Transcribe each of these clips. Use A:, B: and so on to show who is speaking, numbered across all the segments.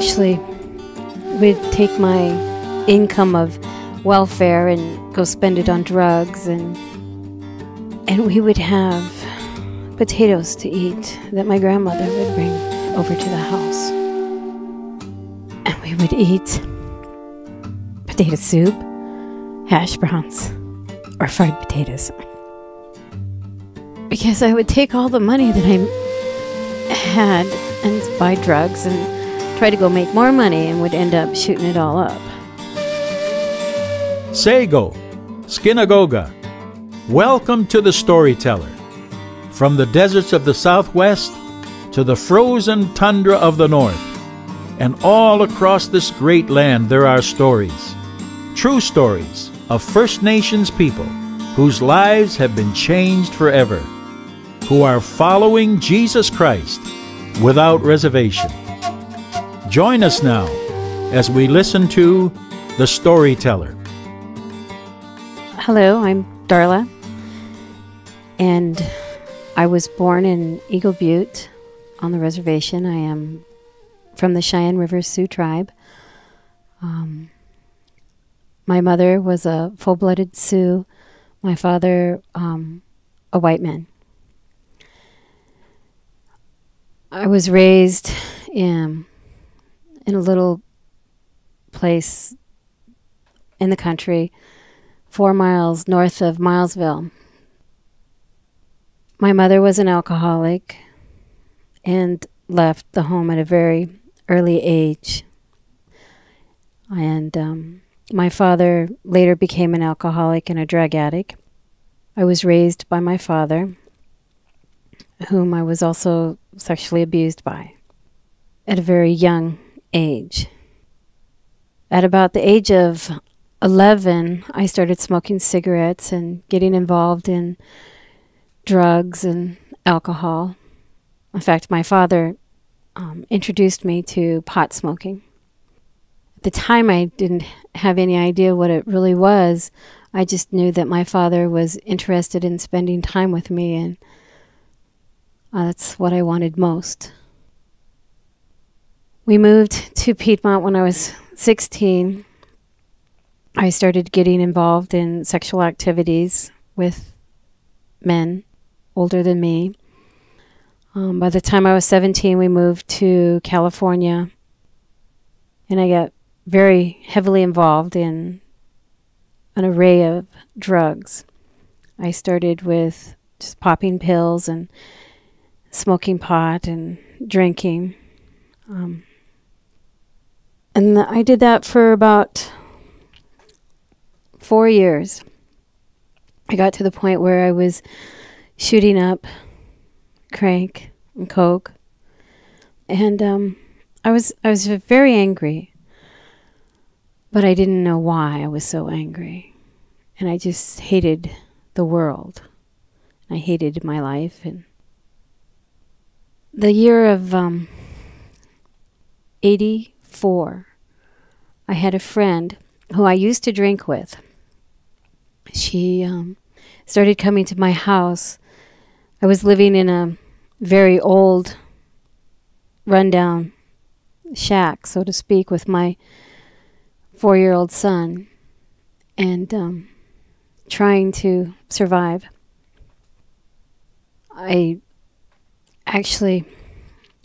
A: actually would take my income of welfare and go spend it on drugs, and we would have potatoes to eat that my grandmother would bring over to the house. And we would eat potato soup, hash browns, or fried potatoes. Because I would take all the money that I had and buy drugs and try to go make more money, and would end up shooting it all up.
B: Sego, Skinagoga, welcome to the Storyteller. From the deserts of the Southwest to the frozen tundra of the North, and all across this great land there are stories, true stories of First Nations people whose lives have been changed forever, who are following Jesus Christ without reservation. Join us now as we listen to The Storyteller.
A: Hello, I'm Darla, and I was born in Eagle Butte on the reservation. I am from the Cheyenne River Sioux tribe. My mother was a full-blooded Sioux. My father, a white man. I was raised in a little place in the country, 4 miles north of Milesville. My mother was an alcoholic and left the home at a very early age. And my father later became an alcoholic and a drug addict. I was raised by my father, whom I was also sexually abused by at a very young age. At about the age of 11, I started smoking cigarettes and getting involved in drugs and alcohol. In fact, my father introduced me to pot smoking. At the time, I didn't have any idea what it really was. I just knew that my father was interested in spending time with me, and that's what I wanted most. We moved to Piedmont when I was 16. I started getting involved in sexual activities with men older than me. By the time I was 17, we moved to California, and I got very heavily involved in an array of drugs. I started with just popping pills and smoking pot and drinking. And I did that for about 4 years. I got to the point where I was shooting up crank and coke. And I was very angry. But I didn't know why I was so angry. And I just hated the world. I hated my life. And the year of 84, I had a friend who I used to drink with. She started coming to my house. I was living in a very old, rundown shack, so to speak, with my 4-year-old son, and trying to survive. I actually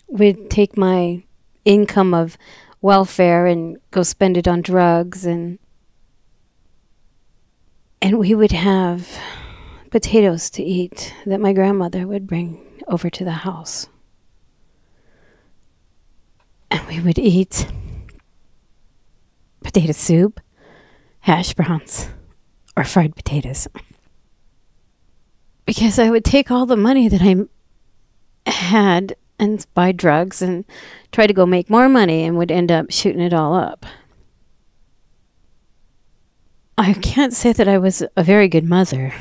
A: would take my income of welfare and go spend it on drugs, and we would have potatoes to eat that my grandmother would bring over to the house. And we would eat potato soup, hash browns, or fried potatoes. Because I would take all the money that I had and buy drugs and try to go make more money, and would end up shooting it all up. I can't say that I was a very good mother.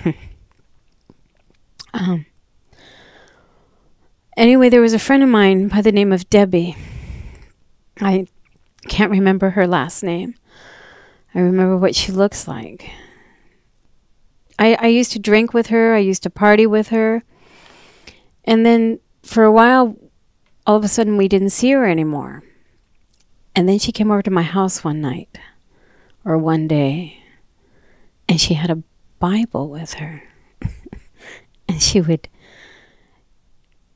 A: Anyway, there was a friend of mine by the name of Debbie. I can't remember her last name. I remember what she looks like. I used to drink with her. I used to party with her. And then for a while, all of a sudden, we didn't see her anymore. And then she came over to my house one night or one day, and she had a Bible with her. And she would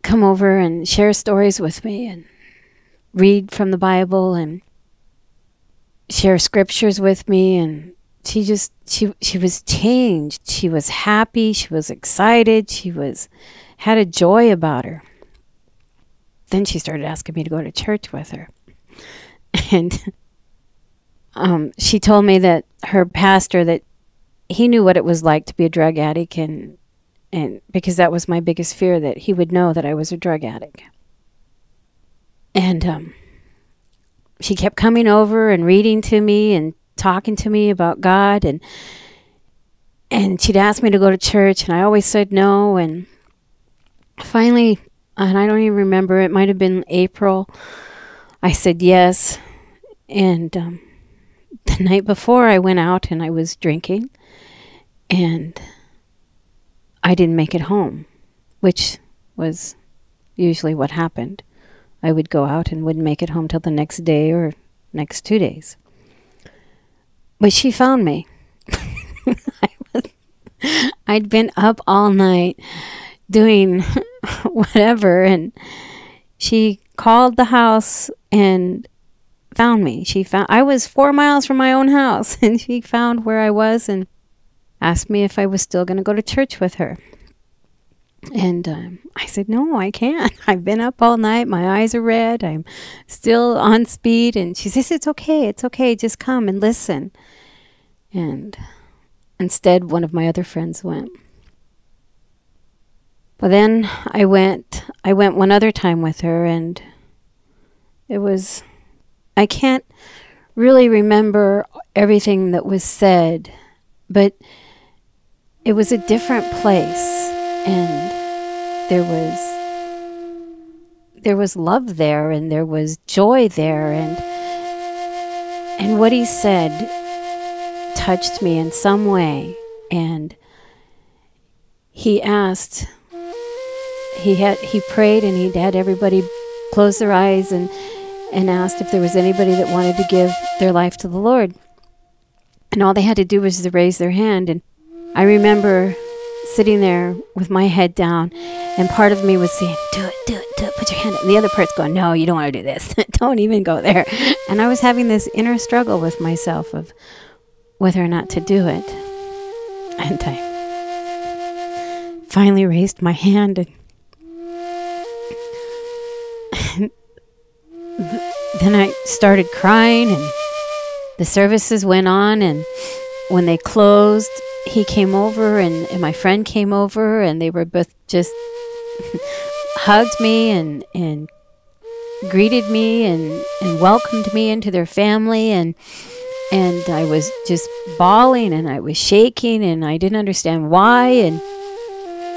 A: come over and share stories with me and read from the Bible and share scriptures with me. And she was changed. She was happy. She was excited. Had a joy about her. Then she started asking me to go to church with her. And she told me that her pastor, that he knew what it was like to be a drug addict, and because that was my biggest fear, that he would know that I was a drug addict. And she kept coming over and reading to me and talking to me about God, and she'd ask me to go to church, and I always said no. And finally, and I don't even remember, it might have been April, I said yes. And the night before, I went out and I was drinking, and I didn't make it home, which was usually what happened. I would go out and wouldn't make it home till the next day or next 2 days. But she found me. I'd been up all night doing whatever, and she called the house and found me. I was 4 miles from my own house, and she found where I was and asked me if I was still going to go to church with her. And I said, no, I can't. I've been up all night. My eyes are red. I'm still on speed. And she says, it's okay. Just come and listen. And instead, one of my other friends went. But then I went one other time with her, and I can't really remember everything that was said, but it was a different place, and there was love there, and there was joy there, and what he said touched me in some way. And he prayed, and he had everybody close their eyes and asked if there was anybody that wanted to give their life to the Lord. And all they had to do was to raise their hand. And I remember sitting there with my head down, and part of me was saying, do it, put your hand up. And the other part's going, no, you don't want to do this. Don't even go there. And I was having this inner struggle with myself of whether or not to do it. And I finally raised my hand, and then I started crying, and the services went on, and when they closed, he came over, and my friend came over, and they were both just hugged me and greeted me and welcomed me into their family, and I was just bawling, and I was shaking, and I didn't understand why. And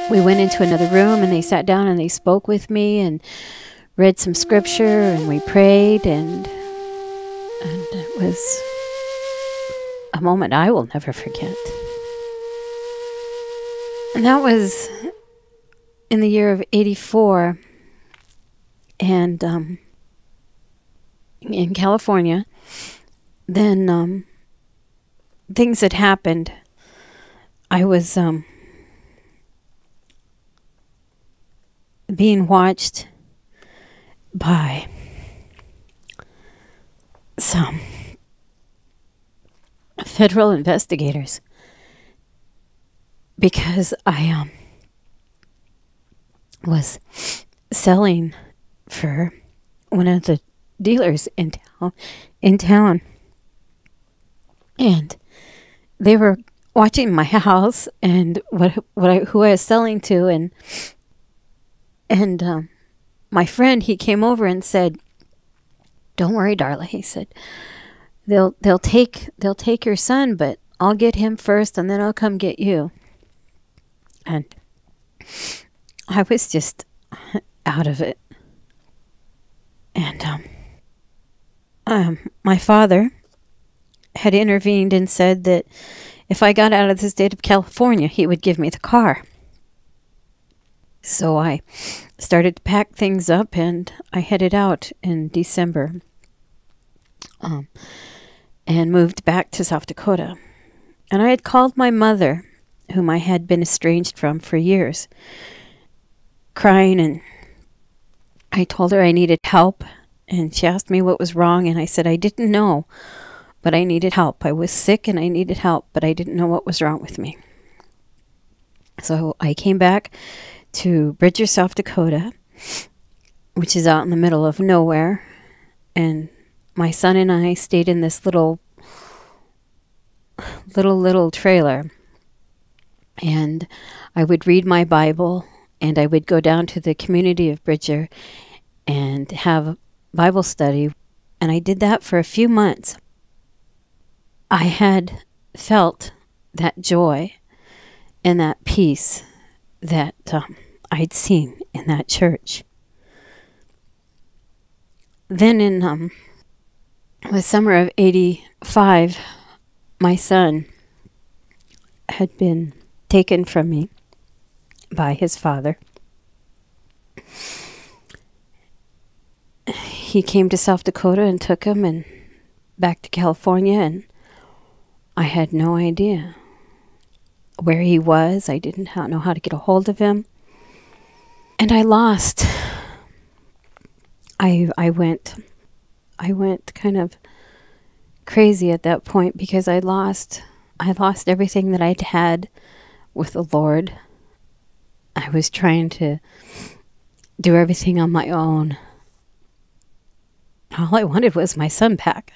A: we went into another room, and they sat down and they spoke with me and read some scripture, and we prayed, and it was a moment I will never forget. And that was in the year of 84, and in California. Then things had happened. I was being watched by some federal investigators because I was selling for one of the dealers in town. And they were watching my house and who I was selling to, and my friend, he came over and said, "Don't worry, Darla," he said, they'll take your son, but I'll get him first, and then I'll come get you." And I was just out of it. And my father had intervened and said that if I got out of the state of California, he would give me the car. So I started to pack things up, and I headed out in December and moved back to South Dakota. And I had called my mother, whom I had been estranged from for years, crying, and I told her I needed help, and she asked me what was wrong, and I said I didn't know, but I needed help. I was sick and I needed help, but I didn't know what was wrong with me. So I came back to Bridger, South Dakota, which is out in the middle of nowhere, and my son and I stayed in this little trailer, and I would read my Bible, and I would go down to the community of Bridger and have Bible study, and I did that for a few months. I had felt that joy and that peace that I'd seen in that church. Then in the summer of '85, my son had been taken from me by his father. He came to South Dakota and took him and back to California, and I had no idea where he was. I didn't know how to get a hold of him. And I lost. I went kind of crazy at that point because I lost everything that I'd had with the Lord. I was trying to do everything on my own. All I wanted was my son back.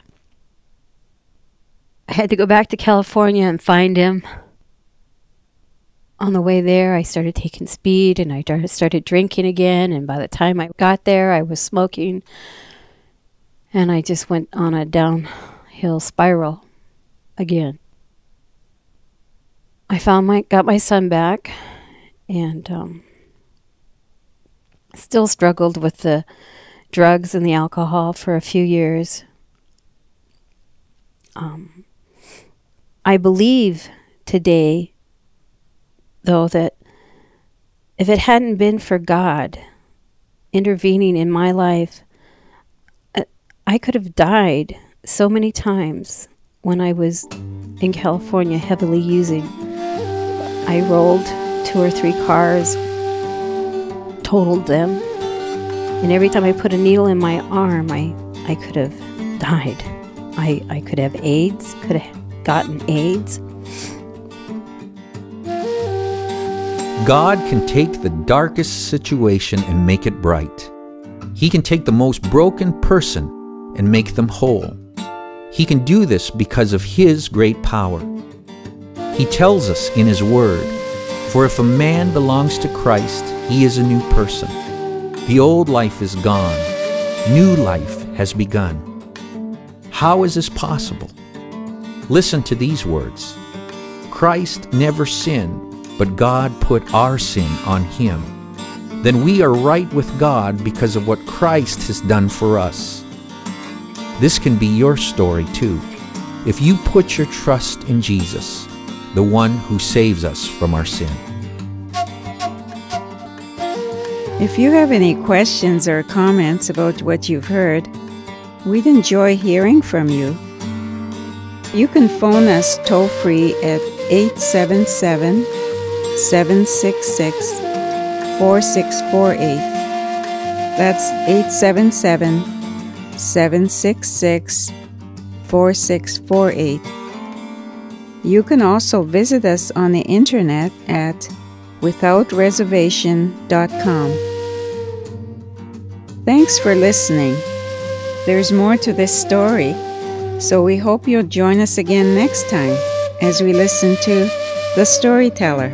A: I had to go back to California and find him. On the way there, I started taking speed, and I started drinking again, and by the time I got there, I was smoking, and I just went on a downhill spiral again. I got my son back, and still struggled with the drugs and the alcohol for a few years. I believe today, though, that if it hadn't been for God intervening in my life, I could have died so many times when I was in California heavily using. I rolled 2 or 3 cars, totaled them, and every time I put a needle in my arm, I could have died. I could have AIDS, could have gotten AIDS.
C: God can take the darkest situation and make it bright. He can take the most broken person and make them whole. He can do this because of His great power. He tells us in His Word, "For if a man belongs to Christ, he is a new person. The old life is gone. New life has begun." How is this possible? Listen to these words. Christ never sinned, but God put our sin on Him. Then we are right with God because of what Christ has done for us. This can be your story too, if you put your trust in Jesus, the one who saves us from our sin.
D: If you have any questions or comments about what you've heard, we'd enjoy hearing from you. You can phone us toll-free at 877-766-4648. That's 877-766-4648. You can also visit us on the internet at withoutreservations.com. Thanks for listening. There's more to this story, so we hope you'll join us again next time as we listen to The Storyteller.